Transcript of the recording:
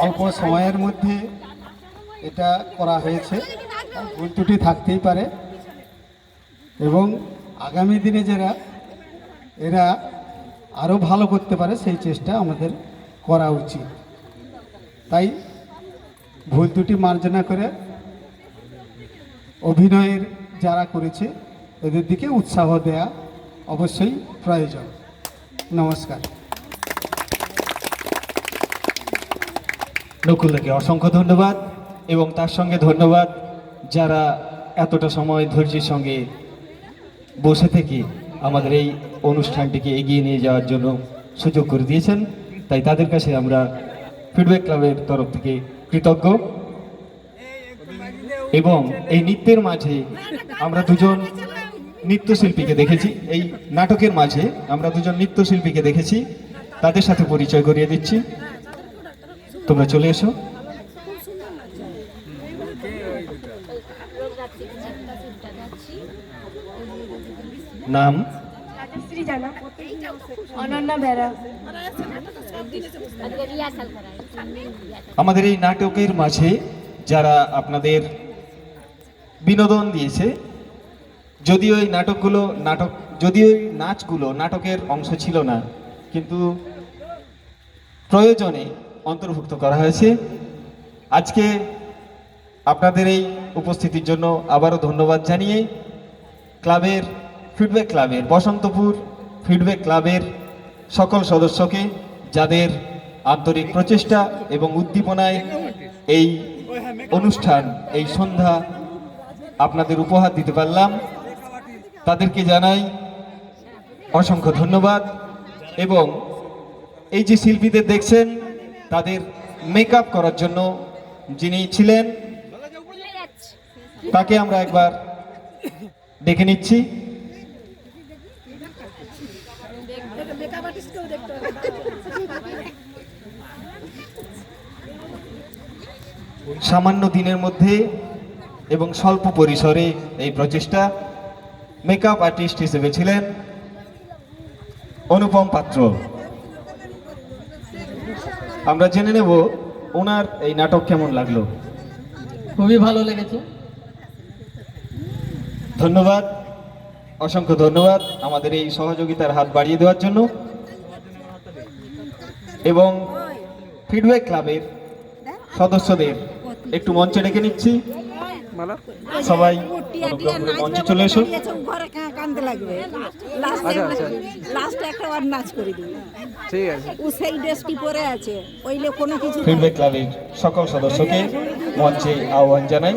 অল্প সময়ের মধ্যে এটা করা হয়েছে, ভুল ত্রুটি থাকতেই পারে এবং আগামী দিনে এরা আরও ভালো করতে পারে সেই চেষ্টা আমাদের করা উচিত। তাই ভুল ত্রুটি মার্জনা করে অভিনয়ের যারা করেছে এদের দিকে উৎসাহ দেয়া অবশ্যই প্রয়োজন। নমস্কার। নকুলদাকে অসংখ্য ধন্যবাদ এবং তার সঙ্গে ধন্যবাদ যারা এতটা সময় ধৈর্যের সঙ্গে বসে থেকে আমাদের এই অনুষ্ঠানটিকে এগিয়ে নিয়ে যাওয়ার জন্য সুযোগ করে দিয়েছেন। তাই তাদের কাছে আমরা ফিডব্যাক ক্লাবের তরফ থেকে কৃতজ্ঞ। এবং এই নৃত্যের মাঝে আমরা দুজন নৃত্যশিল্পীকে দেখেছি, এই নাটকের মাঝে আমরা দুজন নৃত্যশিল্পীকে দেখেছি, তাদের সাথে পরিচয় করিয়ে দিচ্ছি। তোমরা চলে এসো। নাম? অনন্যা বেরা। আমাদের এই নাটকের মাঝে যারা আপনাদের বিনোদন দিয়েছে, যদিও এই যদিও এই নাচগুলো নাটকের অংশ ছিল না, কিন্তু প্রয়োজনে অন্তর্ভুক্ত করা হয়েছে। আজকে আপনাদের এই উপস্থিতির জন্য আবারও ধন্যবাদ জানিয়ে ক্লাবের ফিডব্যাক ক্লাবের বসন্তপুর ফিডব্যাক ক্লাবের সকল সদস্যকে, যাদের আন্তরিক প্রচেষ্টা এবং উদ্দীপনায় এই অনুষ্ঠান, এই সন্ধ্যা আপনাদের উপহার দিতে পারলাম, তাদেরকে জানাই অসংখ্য ধন্যবাদ। এবং এই যে শিল্পীদের দেখছেন, তাদের মেকআপ করার জন্য যিনি ছিলেন তাকে আমরা একবার ডেকে নিচ্ছি। সামান্য দিনের মধ্যে এবং স্বল্প পরিসরে এই প্রচেষ্টা। মেকআপ আর্টিস্ট হিসেবে ছিলেন অনুপম পাত্র। আমরা জেনে নেব ওনার এই নাটক কেমন লাগলো। খুবই ভালো লেগেছে। ধন্যবাদ, অসংখ্য ধন্যবাদ আমাদের এই সহযোগিতার হাত বাড়িয়ে দেওয়ার জন্য। এবং ফিডব্যাক ক্লাবের সদস্যদের একটু মঞ্চে ডেকে নিচ্ছি। সবাই মঞ্চে চলে এসো। ফিডব্যাক ক্লাবের সকল সদস্যকে মঞ্চে আহ্বান জানাই।